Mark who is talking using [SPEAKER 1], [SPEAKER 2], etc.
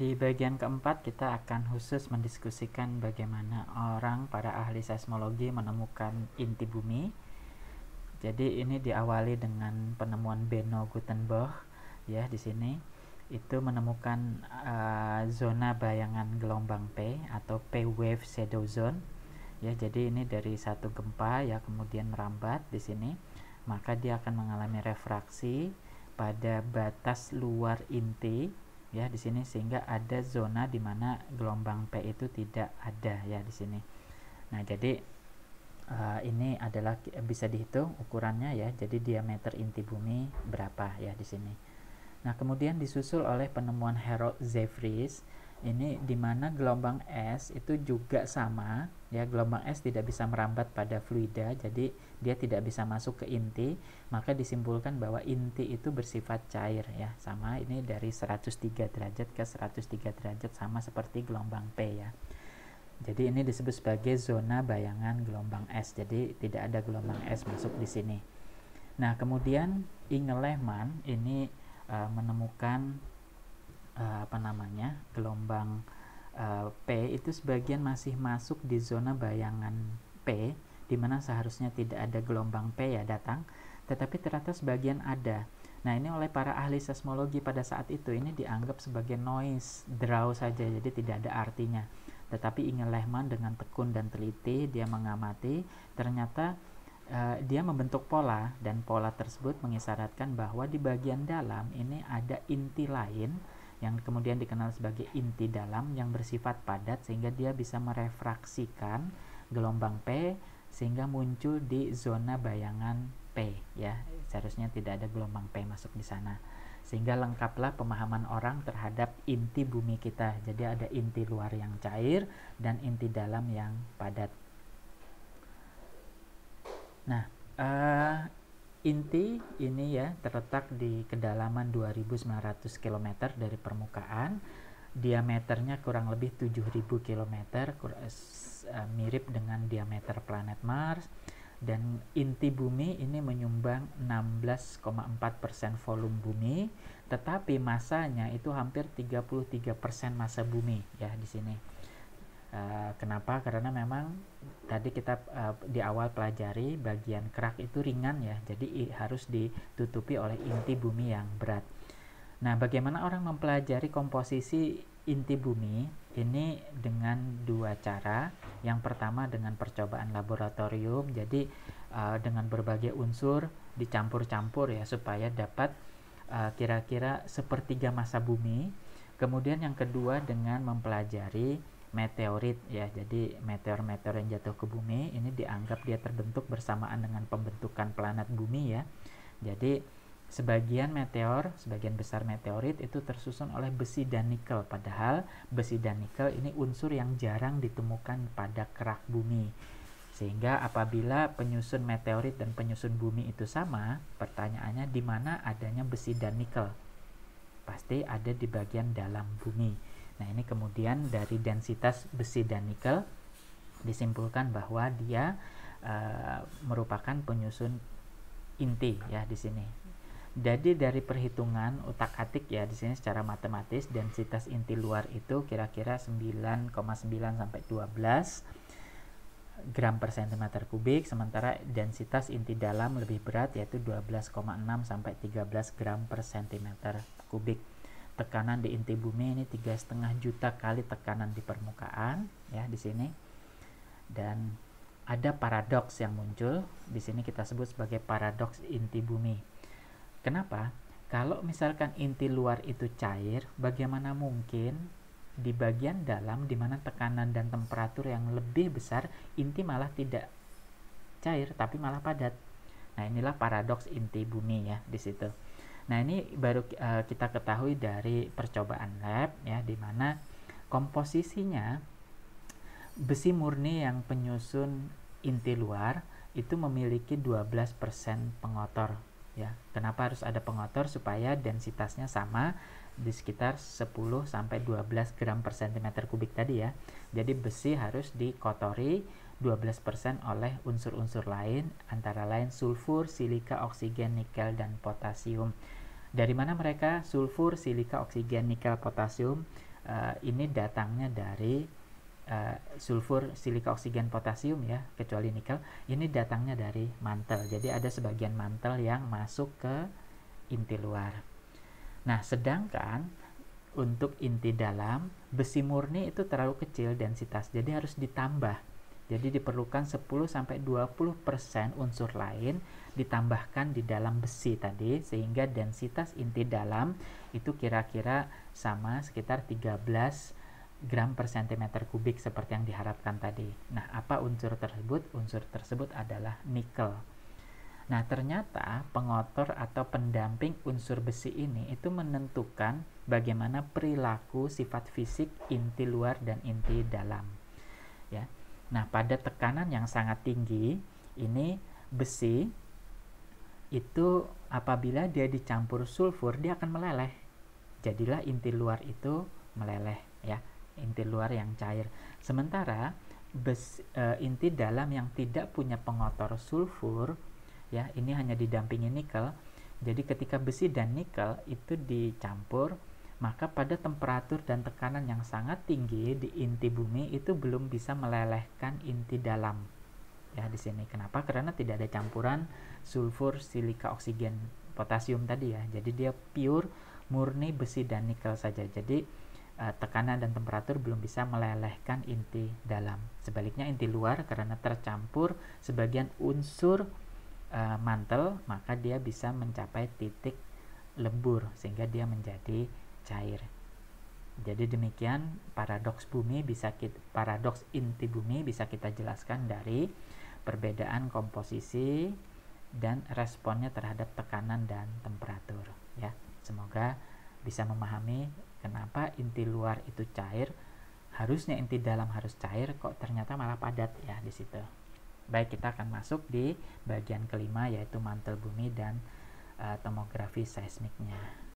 [SPEAKER 1] Di bagian keempat kita akan khusus mendiskusikan bagaimana para ahli seismologi menemukan inti bumi. Jadi ini diawali dengan penemuan Benno Gutenberg ya di sini itu menemukan zona bayangan gelombang P atau P wave shadow zone. Ya, jadi ini dari satu gempa ya kemudian merambat di sini, maka dia akan mengalami refraksi pada batas luar inti ya di sini sehingga ada zona di mana gelombang P itu tidak ada ya di sini. Nah, jadi ini adalah bisa dihitung ukurannya ya. Jadi diameter inti bumi berapa ya di sini. Nah, kemudian disusul oleh penemuan Harold Jeffreys ini di mana gelombang es itu juga sama ya, gelombang es tidak bisa merambat pada fluida, jadi dia tidak bisa masuk ke inti, maka disimpulkan bahwa inti itu bersifat cair ya, sama ini dari 103 derajat ke 103 derajat sama seperti gelombang P ya. Jadi ini disebut sebagai zona bayangan gelombang es, jadi tidak ada gelombang es masuk di sini. Nah, kemudian Inge Lehmann ini menemukan gelombang P itu sebagian masih masuk di zona bayangan P, di mana seharusnya tidak ada gelombang P ya datang, tetapi ternyata sebagian ada. Nah, ini oleh para ahli seismologi pada saat itu ini dianggap sebagai noise, draw saja, jadi tidak ada artinya. Tetapi Inge Lehmann dengan tekun dan teliti dia mengamati, ternyata dia membentuk pola, dan pola tersebut mengisyaratkan bahwa di bagian dalam ini ada inti lain yang kemudian dikenal sebagai inti dalam yang bersifat padat sehingga dia bisa merefraksikan gelombang P sehingga muncul di zona bayangan P ya. Seharusnya tidak ada gelombang P masuk di sana. Sehingga lengkaplah pemahaman orang terhadap inti bumi kita. Jadi ada inti luar yang cair dan inti dalam yang padat. Nah, inti ini ya terletak di kedalaman 2.900 km dari permukaan, diameternya kurang lebih 7.000 km, mirip dengan diameter planet Mars, dan inti bumi ini menyumbang 16,4% volume bumi, tetapi masanya itu hampir 33% massa bumi ya di sini. Kenapa? Karena memang tadi kita di awal pelajari bagian kerak itu ringan ya, jadi harus ditutupi oleh inti bumi yang berat. Nah, bagaimana orang mempelajari komposisi inti bumi? Ini dengan dua cara. Yang pertama dengan percobaan laboratorium, jadi dengan berbagai unsur dicampur-campur ya supaya dapat kira-kira sepertiga massa bumi. Kemudian yang kedua dengan mempelajari meteorit ya, jadi meteor-meteor yang jatuh ke bumi ini dianggap dia terbentuk bersamaan dengan pembentukan planet bumi ya. Jadi sebagian besar meteorit itu tersusun oleh besi dan nikel, padahal besi dan nikel ini unsur yang jarang ditemukan pada kerak bumi. Sehingga apabila penyusun meteorit dan penyusun bumi itu sama, pertanyaannya di mana adanya besi dan nikel? Pasti ada di bagian dalam bumi. Nah, ini kemudian dari densitas besi dan nikel disimpulkan bahwa dia merupakan penyusun inti ya di sini. Jadi dari perhitungan utak-atik ya di sini secara matematis densitas inti luar itu kira-kira 9,9 sampai 12 gram per cm kubik, sementara densitas inti dalam lebih berat yaitu 12,6 sampai 13 gram per cm kubik. Tekanan di inti bumi ini 3,5 juta kali tekanan di permukaan ya di sini. Dan ada paradoks yang muncul di sini, kita sebut sebagai paradoks inti bumi. Kenapa? Kalau misalkan inti luar itu cair, bagaimana mungkin di bagian dalam di mana tekanan dan temperatur yang lebih besar inti malah tidak cair tapi malah padat. Nah, inilah paradoks inti bumi ya di situ. Nah, ini baru kita ketahui dari percobaan lab ya, di mana komposisinya besi murni yang penyusun inti luar itu memiliki 12% pengotor ya. Kenapa harus ada pengotor? Supaya densitasnya sama di sekitar 10 sampai 12 gram per cm kubik tadi ya. Jadi besi harus dikotori 12% oleh unsur-unsur lain, antara lain sulfur, silika, oksigen, nikel, dan potasium. Dari mana mereka? Sulfur, silika, oksigen, nikel, potasium Ini datangnya dari sulfur, silika, oksigen, potasium ya, kecuali nikel. Ini datangnya dari mantel. Jadi ada sebagian mantel yang masuk ke inti luar. Nah, sedangkan untuk inti dalam, besi murni itu terlalu kecil densitas, jadi harus ditambah. Jadi diperlukan 10-20% unsur lain ditambahkan di dalam besi tadi, sehingga densitas inti dalam itu kira-kira sama sekitar 13 gram per cm kubik seperti yang diharapkan tadi. Nah, apa unsur tersebut? Unsur tersebut adalah nikel. Nah, ternyata pengotor atau pendamping unsur besi ini itu menentukan bagaimana perilaku sifat fisik inti luar dan inti dalam. Ya. Nah, pada tekanan yang sangat tinggi, ini besi itu apabila dia dicampur sulfur, dia akan meleleh. Jadilah inti luar itu meleleh ya, inti luar yang cair. Sementara inti dalam yang tidak punya pengotor sulfur ya, ini hanya didampingi nikel. Jadi ketika besi dan nikel itu dicampur, maka pada temperatur dan tekanan yang sangat tinggi di inti bumi itu belum bisa melelehkan inti dalam. Ya, di sini kenapa? Karena tidak ada campuran sulfur, silika, oksigen, potasium tadi ya. Jadi dia pure murni besi dan nikel saja. Jadi tekanan dan temperatur belum bisa melelehkan inti dalam. Sebaliknya inti luar karena tercampur sebagian unsur mantel, maka dia bisa mencapai titik lebur sehingga dia menjadi cair. Jadi demikian paradoks paradoks inti bumi bisa kita jelaskan dari perbedaan komposisi dan responnya terhadap tekanan dan temperatur ya. Semoga bisa memahami kenapa inti luar itu cair, harusnya inti dalam harus cair, kok ternyata malah padat ya di situ. Baik, kita akan masuk di bagian kelima, yaitu mantel bumi dan tomografi seismiknya.